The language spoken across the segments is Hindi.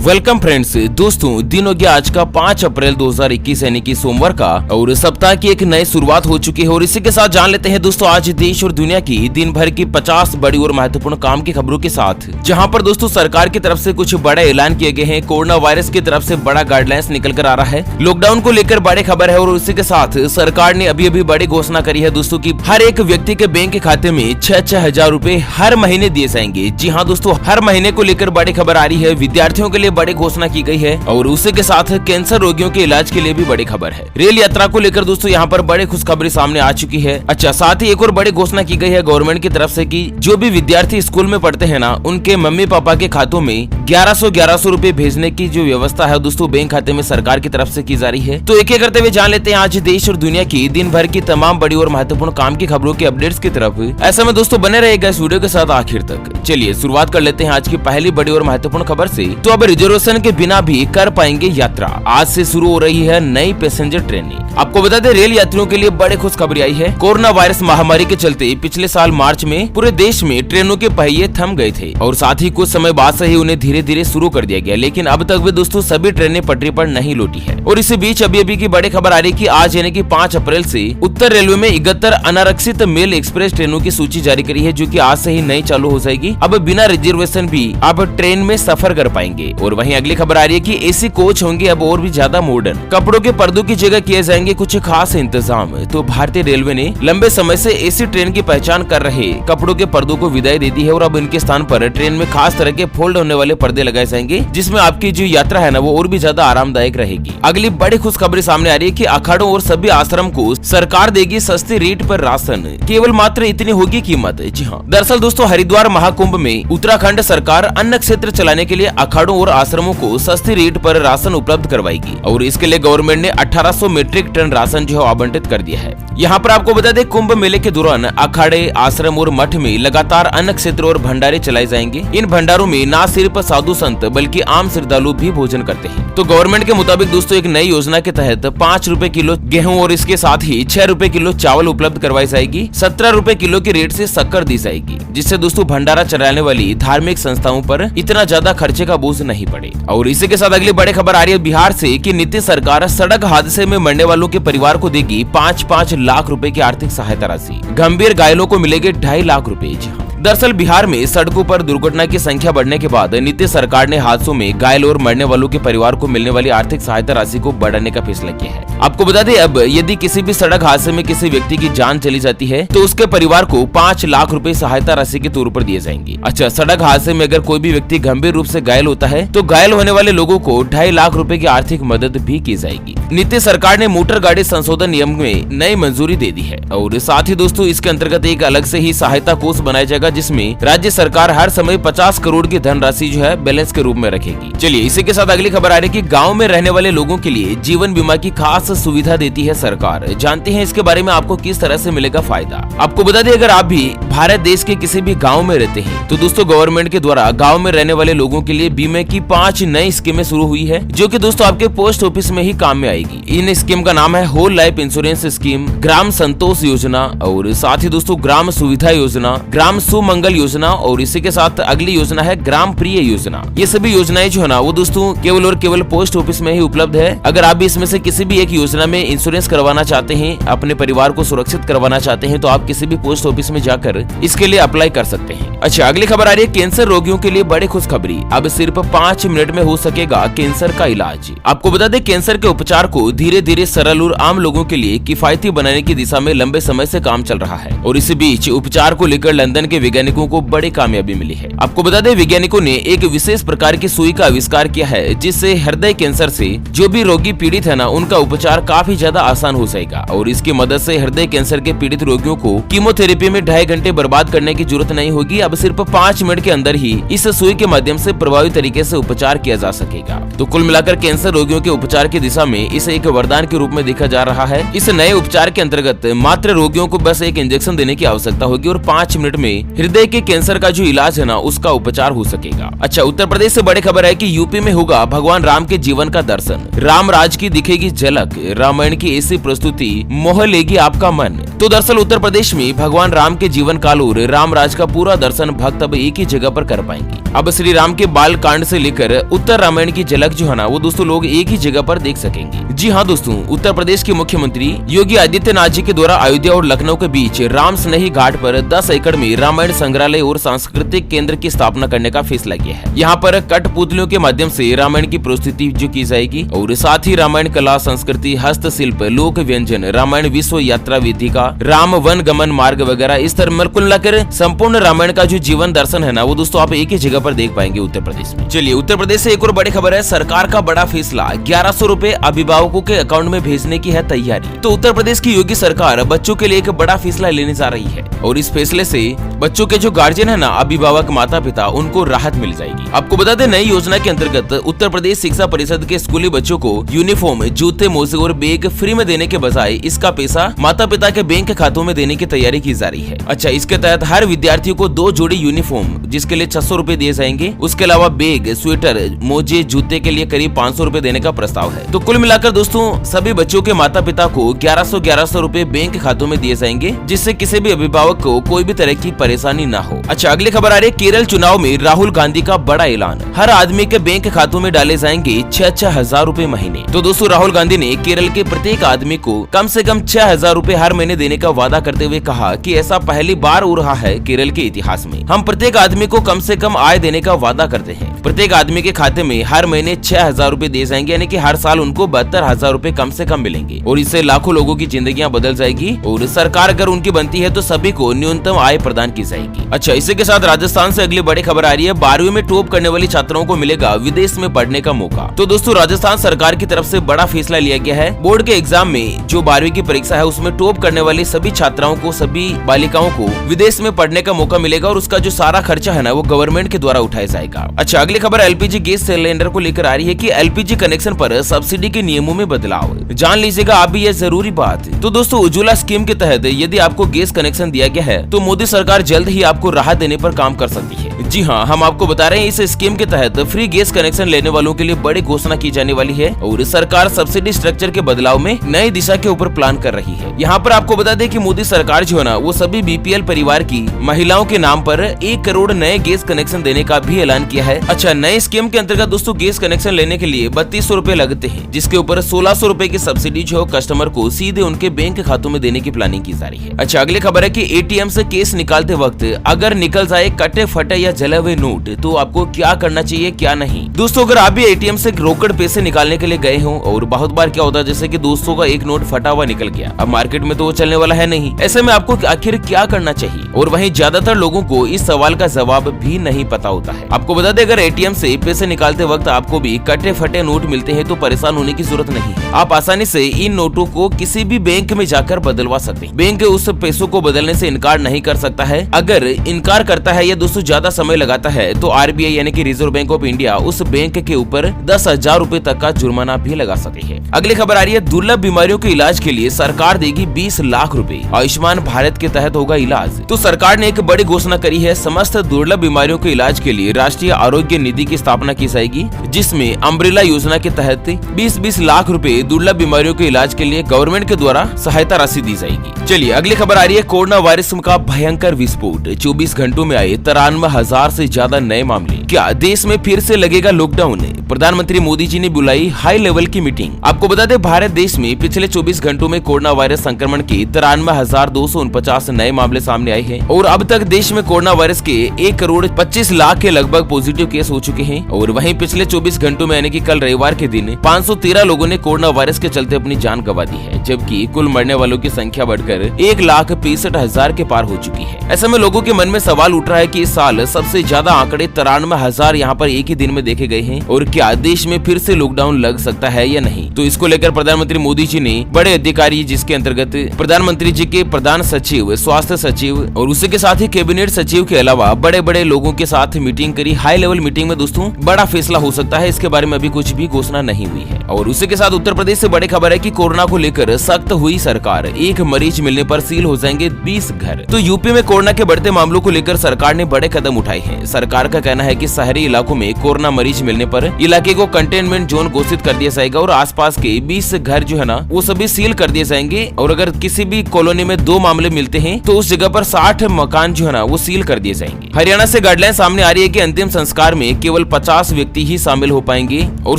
Welcome friends. दोस्तों दिन हो गया आज का 5 अप्रैल 2021 यानी कि सोमवार का, और सप्ताह की एक नई शुरुआत हो चुकी है। और इसी के साथ जान लेते हैं दोस्तों आज देश और दुनिया की दिन भर की 50 बड़ी और महत्वपूर्ण काम की खबरों के साथ, जहां पर दोस्तों सरकार की तरफ से कुछ बड़े ऐलान किए गए हैं। कोरोना वायरस की तरफ से बड़ा गाइडलाइंस निकल कर आ रहा है, लॉकडाउन को लेकर बड़ी खबर है। और इसी के साथ सरकार ने अभी अभी बड़ी घोषणा करी है दोस्तों की हर एक व्यक्ति के बैंक खाते में 6-6 हजार रूपए हर महीने दिए जाएंगे। जी हाँ दोस्तों, हर महीने को लेकर बड़ी खबर आ रही है। विद्यार्थियों के लिए बड़ी घोषणा की गई है, और उसी के साथ कैंसर रोगियों के इलाज के लिए भी बड़ी खबर है। रेल यात्रा को लेकर दोस्तों यहाँ पर बड़ी खुशखबरी सामने आ चुकी है। अच्छा, साथ ही एक और बड़ी घोषणा की गई है गवर्नमेंट की तरफ से कि जो भी विद्यार्थी स्कूल में पढ़ते हैं ना, उनके मम्मी पापा के खातों में 1100 रूपए भेजने की जो व्यवस्था है दोस्तों बैंक खाते में सरकार की तरफ से की जा रही है। तो एक एक करते हुए जान लेते हैं आज देश और दुनिया की दिन भर की तमाम बड़ी और महत्वपूर्ण काम की खबरों के अपडेट्स की तरफ। ऐसे में दोस्तों बने रहेगा इस वीडियो के साथ आखिर तक। चलिए शुरुआत कर लेते हैं आज की पहली बड़ी और महत्वपूर्ण खबर से। तो अब रिजर्वेशन के बिना भी कर पाएंगे यात्रा। आज से शुरू हो रही है नई पैसेंजर ट्रेनें। आपको बता दें रेल यात्रियों के लिए बड़ी खुशखबरी आई है। कोरोना वायरस महामारी के चलते पिछले साल मार्च में पूरे देश में ट्रेनों के पहिए थम गए थे, और साथ ही कुछ समय बाद से ही उन्हें धीरे धीरे शुरू कर दिया गया। लेकिन अब तक भी दोस्तों सभी ट्रेनें पटरी पर नहीं लौटी है। और इसी बीच अभी की बड़ी खबर आ रही है कि आज यानी कि 5 अप्रैल से उत्तर रेलवे में 71 अनारक्षित मेल एक्सप्रेस ट्रेनों की सूची जारी करी है, जो कि आज से ही नई चालू हो जाएगी। अब बिना रिजर्वेशन भी आप ट्रेन में सफर कर पाएंगे। और वहीं अगली खबर आ रही है कि एसी कोच होंगे अब और भी ज्यादा मॉडर्न। कपड़ों के पर्दों की जगह किए जाएंगे कुछ खास इंतजाम। तो भारतीय रेलवे ने लंबे समय से एसी ट्रेन की पहचान कर रहे कपड़ों के पर्दों को विदाई दे दी है, और अब इनके स्थान पर ट्रेन में खास तरह के फोल्ड होने वाले पर्दे लगाए जाएंगे, जिसमें आपकी जो यात्रा है ना वो और भी ज्यादा आरामदायक रहेगी। अगली बड़ी खुशखबरी सामने आ रही है कि अखाड़ों और सभी आश्रम को सरकार देगी सस्ती रेट पर राशन, केवल मात्र इतनी होगी कीमत। जी हाँ, दरअसल दोस्तों हरिद्वार महाकुंभ में उत्तराखंड सरकार अन्न क्षेत्र चलाने के लिए अखाड़ों और आश्रमों को सस्ती रेट पर राशन उपलब्ध करवाएगी, और इसके लिए गवर्नमेंट ने 1800 मीट्रिक टन राशन जो है आवंटित कर दिया है। यहाँ पर आपको बता दें कुंभ मेले के दौरान अखाड़े, आश्रम और मठ में लगातार अन्न क्षेत्र और भंडारे चलाए जाएंगे। इन भंडारों में न सिर्फ साधु संत बल्कि आम श्रद्धालु भी भोजन करते हैं। तो गवर्नमेंट के मुताबिक दोस्तों एक नई योजना के तहत 5 रुपए किलो गेहूं और इसके साथ ही 6 रुपए किलो चावल उपलब्ध करवाई जाएगी। 17 रुपए किलो के रेट से शक्कर दी जाएगी, जिससे दोस्तों भंडारा चलाने वाली धार्मिक संस्थाओं पर इतना ज्यादा खर्चे का बोझ नहीं पड़े। और इसी के साथ अगली बड़ी खबर आ रही है बिहार से कि नीतीश सरकार सड़क हादसे में मरने वालों के परिवार को देगी 5-5 लाख रुपए की आर्थिक सहायता राशि। गंभीर घायलों को मिलेंगे 2.5 लाख रुपए। दरअसल बिहार में सड़कों पर दुर्घटना की संख्या बढ़ने के बाद नीतीश सरकार ने हादसों में घायल और मरने वालों के परिवार को मिलने वाली आर्थिक सहायता राशि को बढ़ाने का फैसला किया है। आपको बता दें अब यदि किसी भी सड़क हादसे में किसी व्यक्ति की जान चली जाती है तो उसके परिवार को 5 लाख रुपए सहायता राशि के तौर पर दिए जाएंगे। अच्छा, सड़क हादसे में अगर कोई भी व्यक्ति गंभीर रूप से घायल होता है तो घायल होने वाले लोगों को 2.5 लाख रुपए की आर्थिक मदद भी की जाएगी। नीतीश सरकार ने मोटर गाड़ी संशोधन नियम में नई मंजूरी दे दी है, और साथ ही दोस्तों इसके अंतर्गत एक अलग से ही सहायता कोष बनाया जाएगा, जिसमें राज्य सरकार हर समय 50 करोड़ की धनराशि जो है बैलेंस के रूप में रखेगी। चलिए इसी के साथ अगली खबर आ रही है कि गांव में रहने वाले लोगों के लिए जीवन बीमा की खास सुविधा देती है सरकार। जानते हैं इसके बारे में आपको किस तरह से मिलेगा फायदा। आपको बता दें अगर आप भी भारत देश के किसी भी गाँव में रहते हैं तो दोस्तों गवर्नमेंट के द्वारा गाँव में रहने वाले लोगों के लिए बीमे की 5 नई स्कीमें शुरू हुई है, जो की दोस्तों आपके पोस्ट ऑफिस में ही काम में आएगी। इन स्कीम का नाम है होल लाइफ इंश्योरेंस स्कीम, ग्राम संतोष योजना, और साथ ही दोस्तों ग्राम सुविधा योजना, ग्राम सुमंगल योजना, और इसी के साथ अगली योजना है ग्राम प्रिय योजना। ये सभी योजनाएं जो है ना वो दोस्तों केवल और केवल पोस्ट ऑफिस में ही उपलब्ध है। अगर आप भी इसमें से किसी भी एक योजना में इंश्योरेंस करवाना चाहते हैं, अपने परिवार को सुरक्षित करवाना चाहते हैं, तो आप किसी भी पोस्ट ऑफिस में जाकर इसके लिए अप्लाई कर सकते हैं। अच्छा, अगली खबर आ रही है कैंसर रोगियों के लिए बड़ी खुशखबरी। अब सिर्फ 5 मिनट में हो सकेगा कैंसर का इलाज। आपको बता दें कैंसर के उपचार को धीरे धीरे सरल और आम लोगों के लिए किफायती बनाने की दिशा में लंबे समय से काम चल रहा है, और इसी बीच उपचार को लेकर लंदन के वैज्ञानिकों को बड़ी कामयाबी मिली है। आपको बता दें वैज्ञानिकों ने एक विशेष प्रकार की सुई का आविष्कार किया है, जिससे हृदय कैंसर से जो भी रोगी पीड़ित है ना उनका उपचार काफी ज्यादा आसान हो जाएगा। और इसकी मदद से हृदय कैंसर के पीड़ित रोगियों को कीमोथेरेपी में 2.5 घंटे बर्बाद करने की जरूरत नहीं होगी। अब सिर्फ 5 मिनट के अंदर ही इस सुई के माध्यम से प्रभावी तरीके से उपचार किया जा सकेगा। तो कुल मिलाकर कैंसर रोगियों के उपचार की दिशा में इसे एक वरदान के रूप में देखा जा रहा है। इस नए उपचार के अंतर्गत मात्र रोगियों को बस एक इंजेक्शन देने की आवश्यकता होगी, और 5 मिनट में हृदय के कैंसर का जो इलाज है ना उसका उपचार हो सकेगा। अच्छा, उत्तर प्रदेश से बड़ी खबर है कि यूपी में होगा भगवान राम के जीवन का दर्शन, राम राज की दिखेगी झलक, रामायण की ऐसी प्रस्तुति मोह लेगी आपका मन। तो दरअसल उत्तर प्रदेश में भगवान राम के जीवन काल और राम राज का पूरा दर्शन भक्त अब एक ही जगह पर कर पाएंगे। अब श्री राम के बाल कांड से लेकर उत्तर रामायण की झलक जो है ना वो दोस्तों लोग एक ही जगह पर देख सकेंगे। जी हाँ दोस्तों, उत्तर प्रदेश के मुख्यमंत्री योगी आदित्यनाथ जी के द्वारा अयोध्या और लखनऊ के बीच राम स्नेही घाट पर 10 एकड़ में रामायण संग्रहालय और सांस्कृतिक केंद्र की स्थापना करने का फैसला किया है। यहाँ पर कठपुतलियों के माध्यम से रामायण की प्रस्तुति जो की जाएगी और साथ ही रामायण कला, संस्कृति, हस्तशिल्प, लोक व्यंजन, रामायण विश्व यात्रा वेदिका, राम वन गमन मार्ग वगैरह इस तरह मिलकुल मिलाकर संपूर्ण रामायण का जो जीवन दर्शन है ना वो दोस्तों आप एक ही जगह पर देख पाएंगे उत्तर प्रदेश में। चलिए, उत्तर प्रदेश से एक और बड़ी खबर है, सरकार का बड़ा फैसला, 1100 रुपए अभिभावकों के अकाउंट में भेजने की है तैयारी। तो उत्तर प्रदेश की योगी सरकार बच्चों के लिए एक बड़ा फैसला लेने जा रही है और इस फैसले से बच्चों के जो गार्जियन है ना, अभिभावक, माता पिता, उनको राहत मिल जाएगी। आपको बता दें, नई योजना के अंतर्गत उत्तर प्रदेश शिक्षा परिषद के स्कूली बच्चों को यूनिफॉर्म, जूते, मोजे और बैग फ्री में देने के बजाय इसका पैसा माता पिता के बैंक खातों में देने की तैयारी की जा रही है। अच्छा, इसके तहत हर विद्यार्थियों को 2 जोड़ी यूनिफॉर्म जिसके लिए 600 रुपए दिए जाएंगे, उसके अलावा बैग, स्वेटर, मोजे, जूते के लिए करीब 500 रुपए देने का प्रस्ताव है। तो कुल मिलाकर दोस्तों सभी बच्चों के माता पिता को 1100 रुपए बैंक खातों में दिए जाएंगे, जिससे किसी भी अभिभावक को कोई भी तरह की परेशानी न हो। अच्छा, अगली खबर आ रही है, केरल चुनाव में राहुल गांधी का बड़ा ऐलान, हर आदमी के बैंक खातों में डाले जाएंगे 6-6 हजार रुपए महीने। तो दोस्तों राहुल गांधी ने केरल के प्रत्येक आदमी को कम से कम 6 हजार रुपए हर महीने देने का वादा करते हुए कहा कि ऐसा पहली बार हो रहा है केरल के इतिहास में। हम प्रत्येक आदमी को कम से कम आय देने का वादा करते हैं। प्रत्येक आदमी के खाते में हर महीने 6 हजार रुपए दिए जाएंगे, यानी कि हर साल उनको 72 हजार रुपए कम से कम मिलेंगे और इससे लाखों लोगों की जिंदगियां बदल जाएगी और सरकार अगर उनकी बनती है तो सभी को न्यूनतम आय प्रदान की जाएगी। अच्छा, इसी के साथ राजस्थान से अगली बड़ी खबर आ रही है, 12वीं में टॉप करने वाली छात्राओं को मिलेगा विदेश में पढ़ने का मौका। तो दोस्तों राजस्थान सरकार की तरफ से बड़ा फैसला लिया गया है, बोर्ड के एग्जाम में जो 12वीं की परीक्षा है उसमें टॉप करने वाली सभी छात्राओं को, सभी बालिकाओं को विदेश में पढ़ने का मौका मिलेगा और उसका जो सारा खर्चा है ना वो गवर्नमेंट के द्वारा उठाया जाएगा। अच्छा, अगली खबर एलपीजी गैस सिलेंडर को लेकर आ रही है कि एलपीजी कनेक्शन पर सब्सिडी के नियमों में बदलाव, जान लीजिएगा आप भी ये जरूरी बात। तो दोस्तों उज्ज्वला स्कीम के तहत यदि आपको गैस कनेक्शन दिया गया है तो मोदी सरकार जल्द ही आपको राहत देने पर काम कर सकती है। जी हाँ, हम आपको बता रहे हैं इस स्कीम के तहत फ्री गैस कनेक्शन लेने वालों के लिए बड़ी घोषणा की जाने वाली है और सरकार सब्सिडी स्ट्रक्चर के बदलाव में नई दिशा के ऊपर प्लान कर रही है। यहाँ पर आपको बता दें कि मोदी सरकार जो है ना वो सभी बीपीएल परिवार की महिलाओं के नाम पर 1 करोड़ नए गैस कनेक्शन देने का भी ऐलान किया है। अच्छा, नए स्कीम के अंतर्गत दोस्तों गैस कनेक्शन लेने के लिए 3200 रुपए लगते हैं, जिसके ऊपर 1600 रुपए की सब्सिडी जो कस्टमर को सीधे उनके बैंक खातों में देने की प्लानिंग की जा रही है। अच्छा, अगली खबर है कि एटीएम से कैश निकालते वक्त अगर निकल जाए कटे फटे या जले हुए नोट तो आपको क्या करना चाहिए क्या नहीं। दोस्तों अगर आप भी एटीएम से रोकड़ पैसे निकालने के लिए गए हो और बहुत बार क्या होता है जैसे कि 200 का एक नोट फटा हुआ निकल गया, अब मार्केट में तो वो चलने वाला है नहीं, ऐसे में आपको आखिर क्या करना चाहिए। और वहीं ज्यादातर लोगों को इस सवाल का जवाब भी नहीं पता होता है। आपको बता दें अगर एटीएम से पैसे निकालते वक्त आपको भी कटे फटे नोट मिलते हैं तो परेशान होने की जरूरत नहीं है। आप आसानी से इन नोटों को किसी भी बैंक में जाकर बदलवा सकते हैं। बैंक उस पैसों को बदलने से इनकार नहीं कर सकता है। अगर इनकार करता है या दोस्तों ज्यादा समय लगाता है तो आरबीआई यानी कि रिजर्व बैंक ऑफ इंडिया उस बैंक के ऊपर 10,000 रुपए तक का जुर्माना भी लगा सकती है। अगली खबर आ रही है, दुर्लभ बीमारियों के इलाज के लिए सरकार देगी 20 लाख रुपए, आयुष्मान भारत के तहत होगा इलाज। तो सरकार ने एक बड़ी घोषणा करी है, समस्त दुर्लभ बीमारियों के इलाज के लिए राष्ट्रीय आरोग्य निधि की स्थापना की जाएगी, जिसमें अम्ब्रेला योजना के तहत 20-20 लाख रुपए दुर्लभ बीमारियों के इलाज के लिए गवर्नमेंट के द्वारा सहायता राशि दी जाएगी। चलिए अगली खबर आ रही है, कोरोना वायरस का भयंकर विस्फोट, 24 घंटों में आए 93,000 से ज्यादा नए मामले। क्या देश में फिर से लगेगा लॉकडाउन? प्रधानमंत्री मोदी जी ने बुलाई हाई लेवल की मीटिंग। आपको बता दें भारत देश में पिछले 24 घंटों में कोरोना वायरस संक्रमण के 93,249 नए मामले सामने आए हैं और अब तक देश में कोरोना वायरस के 1 करोड़ 25 लाख के लगभग पॉजिटिव केस हो चुके हैं। और वहीं पिछले 24 घंटों में यानी कि कल रविवार के दिन 513 लोगों ने कोरोना वायरस के चलते अपनी जान गंवा दी है, जबकि कुल मरने वालों की संख्या बढ़कर 1,65,000 के पार हो चुकी है। ऐसे में लोगों के मन में सवाल उठ रहा है कि इस साल सबसे ज्यादा आंकड़े 93,000 यहाँ पर एक ही दिन में देखे गए हैं और क्या देश में फिर से लॉकडाउन लग सकता है या नहीं। तो इसको लेकर प्रधानमंत्री मोदी जी ने बड़े अधिकारी, जिसके अंतर्गत प्रधानमंत्री जी के प्रधान सचिव, स्वास्थ्य सचिव और उसी के साथ ही कैबिनेट सचिव के अलावा बड़े बड़े लोगों के साथ मीटिंग करी। हाई लेवल मीटिंग में दोस्तों बड़ा फैसला हो सकता है, इसके बारे में अभी कुछ भी घोषणा नहीं हुई है। और उसी के साथ उत्तर प्रदेश से बड़ी खबर है कि कोरोना को लेकर सख्त हुई सरकार, एक मरीज मिलने पर सील हो जाएंगे 20 घर। तो यूपी में कोरोना के बढ़ते मामलों को लेकर सरकार ने बड़े कदम उठाए हैं। सरकार का कहना है कि शहरी इलाकों में कोरोना मरीज मिलने पर इलाके को कंटेनमेंट जोन घोषित कर दिया जाएगा और आसपास के 20 घर जो है ना वो सभी सील कर दिए जाएंगे। और अगर किसी भी कॉलोनी में 2 मामले मिलते हैं तो उस जगह पर 60 मकान जो है ना वो सील कर दिए जाएंगे। हरियाणा से गाइडलाइन सामने आ रही है कि अंतिम संस्कार में केवल 50 व्यक्ति ही शामिल हो पाएंगे और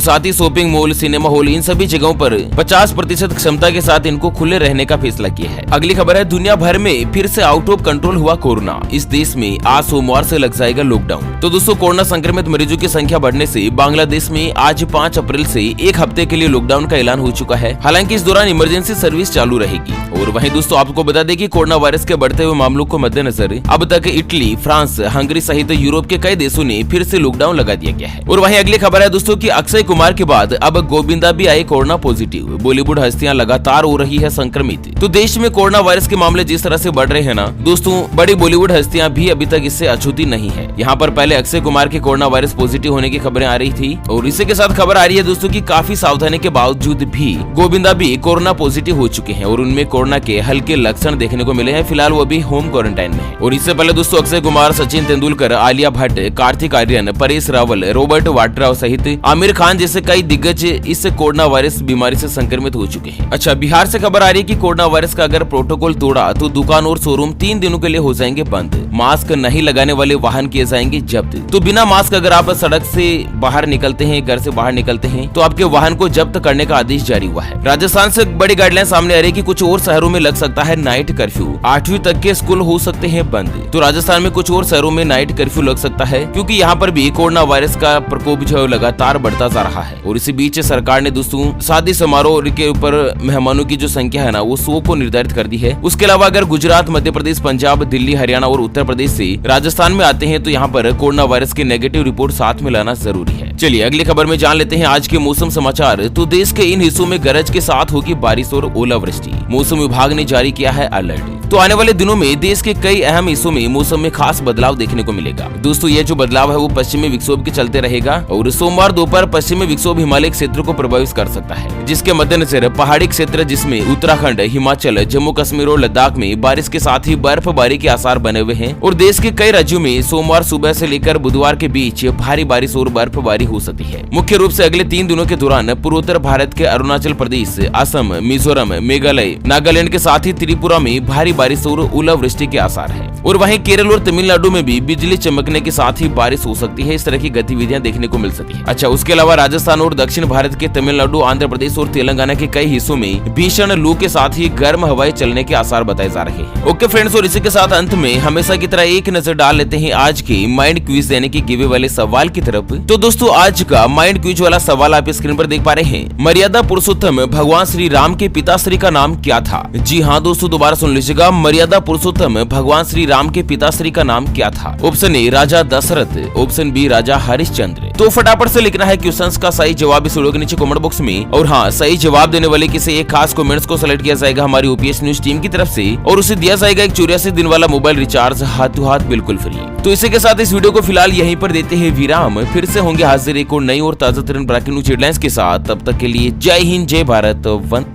साथ ही शॉपिंग मॉल, सिनेमा हॉल, इन सभी जगहों पर 50% क्षमता के साथ इनको खुले रहने का फैसला किया है। अगली खबर है, दुनिया भर में फिर से आउट ऑफ कंट्रोल हुआ कोरोना। इस देश में आज सोमवार से लग जाएगा लॉकडाउन। तो दोस्तों कोरोना संक्रमित मरीजों की संख्या बढ़ने से बांग्लादेश में आज 5 अप्रैल से 1 हफ्ते के लिए लॉकडाउन का ऐलान हो चुका है। हालांकि इस दौरान इमरजेंसी सर्विस चालू रहेगी। और वहीं दोस्तों आपको बता दें कि कोरोना वायरस के बढ़ते हुए मामलों को मद्देनजर अब तक इटली, फ्रांस, हंगरी सहित यूरोप के कई देशों ने फिर से लॉकडाउन लगा दिया गया है। और वहीं अगली खबर है दोस्तों कि अक्षय कुमार के बाद अब गोविंदा भी आए कोरोना पॉजिटिव। बॉलीवुड हस्तियां लगातार हो रही है संक्रमित। तो देश में कोरोना वायरस के मामले जिस तरह से बढ़ रहे हैं ना दोस्तों, बड़ी बॉलीवुड हस्तियां भी अभी तक इससे अछूती नहीं है। यहाँ पर पहले अक्षय कुमार के कोरोना वायरस पॉजिटिव होने की खबरें आ रही थी और इसी के साथ खबर आ रही है दोस्तों की काफी सावधानी के बावजूद भी गोविंदा भी कोरोना पॉजिटिव हो चुके हैं और उनमें कोरोना के हल्के लक्षण देखने को मिले हैं। फिलहाल वो भी होम क्वारंटाइन में है। और इससे पहले दोस्तों अक्षय कुमार, सचिन तेंदुलकर, आलिया भट्ट, कार्तिक आर्यन, परेश रावल, रॉबर्ट वाड्रा सहित आमिर खान जैसे कई दिग्गज इस कोरोना वायरस बीमारी से संक्रमित हो चुके हैं। अच्छा, बिहार से खबर आ रही है कि कोरोना वायरस का अगर प्रोटोकॉल तोड़ा तो दुकान और शोरूम 3 दिनों के लिए हो जाएंगे बंद। मास्क नहीं लगाने वाले वाहन किए जाएंगे जब्त। तो बिना मास्क अगर आप सड़क से बाहर निकलते हैं, घर से बाहर निकलते हैं तो आपके वाहन को जब्त करने का आदेश जारी हुआ है। राजस्थान से बड़ी गाइडलाइन सामने आ रही है कि कुछ और शहरों में लग सकता है नाइट कर्फ्यू। 8वीं तक के स्कूल हो सकते हैं बंद। तो राजस्थान में कुछ और शहरों में नाइट कर्फ्यू लग सकता है क्योंकि यहाँ पर भी कोरोना वायरस का प्रकोप जो लगातार बढ़ता जा रहा है। और इसी बीच सरकार ने दोस्तों शादी समारोह के ऊपर मेहमानों की जो संख्या है ना वो 100 को निर्धारित कर दी है। उसके अलावा अगर गुजरात, मध्य प्रदेश, पंजाब, दिल्ली, हरियाणा और उत्तर प्रदेश से राजस्थान में आते हैं तो यहाँ पर कोरोना वायरस की नेगेटिव रिपोर्ट साथ में लाना जरूरी है। चलिए अगली खबर में जान लेते हैं आज के मौसम समाचार। तो देश के इन हिस्सों में गरज के साथ होगी बारिश और ओलावृष्टि। मौसम विभाग ने जारी किया है अलर्ट। तो आने वाले दिनों में देश के कई अहम हिस्सों में मौसम में खास बदलाव देखने को मिलेगा। दोस्तों ये जो बदलाव है वो पश्चिमी विक्षोभ के चलते रहेगा और सोमवार दोपहर पश्चिमी विक्षोभ हिमालय क्षेत्र को प्रभावित कर सकता है, जिसके मद्देनजर पहाड़ी क्षेत्र जिसमें उत्तराखंड, हिमाचल, जम्मू कश्मीर और लद्दाख में बारिश के साथ ही बर्फबारी के आसार बने हुए हैं। और देश के कई राज्यों में सोमवार सुबह से लेकर बुधवार के बीच भारी बारिश और बर्फबारी हो सकती है। मुख्य रूप से अगले 3 दिनों के दौरान पूर्वोत्तर भारत के अरुणाचल प्रदेश, असम, मिजोरम, मेघालय, नागालैंड के साथ ही त्रिपुरा में भारी बारिश और ओलावृष्टि के आसार है। और वहीं केरल और तमिलनाडु में भी बिजली चमकने के साथ ही बारिश हो सकती है। इस तरह की गतिविधियां देखने को मिल सकती है। अच्छा, उसके अलावा राजस्थान और दक्षिण भारत के तमिलनाडु, आंध्र प्रदेश और तेलंगाना के कई हिस्सों में भीषण लू के साथ ही गर्म हवाएं चलने के आसार बताए जा रहे हैं। ओके फ्रेंड्स, और इसी के साथ अंत में हमेशा की तरह एक नजर डाल लेते हैं आज के माइंड क्विज यानी कि गिवे वाले सवाल की तरफ। तो दोस्तों आज का माइंड क्विज वाला सवाल आप स्क्रीन पर देख पा रहे हैं। मर्यादा पुरुषोत्तम भगवान श्री राम के पिताश्री का नाम क्या था? जी हाँ दोस्तों, दोबारा सुन लीजिएगा। मर्यादा पुरुषोत्तम भगवान श्री राम के पिताश्री का नाम क्या था? Option A Raja Dasharatha, option B Raja Harishchandra. तो फटाफट से लिखना है क्वेश्चंस का सही जवाब इस वीडियो के नीचे कमेंट बॉक्स में। और हाँ, सही जवाब देने वाले किसी एक खास कमेंट्स को सिलेक्ट किया जाएगा हमारी ओपीएस न्यूज टीम की तरफ से और उसे दिया जाएगा एक 84 दिन वाला मोबाइल रिचार्ज हाथों हाथ बिल्कुल फ्री। तो इसी के साथ इस वीडियो को फिलहाल यहीं पर देते हैं विराम। फिर से होंगे हाजिर एक और नई और ताजा तरीन ब्रेकिंग न्यूज हेडलाइंस के साथ। तब तक के लिए जय हिंद, जय भारत, वंदे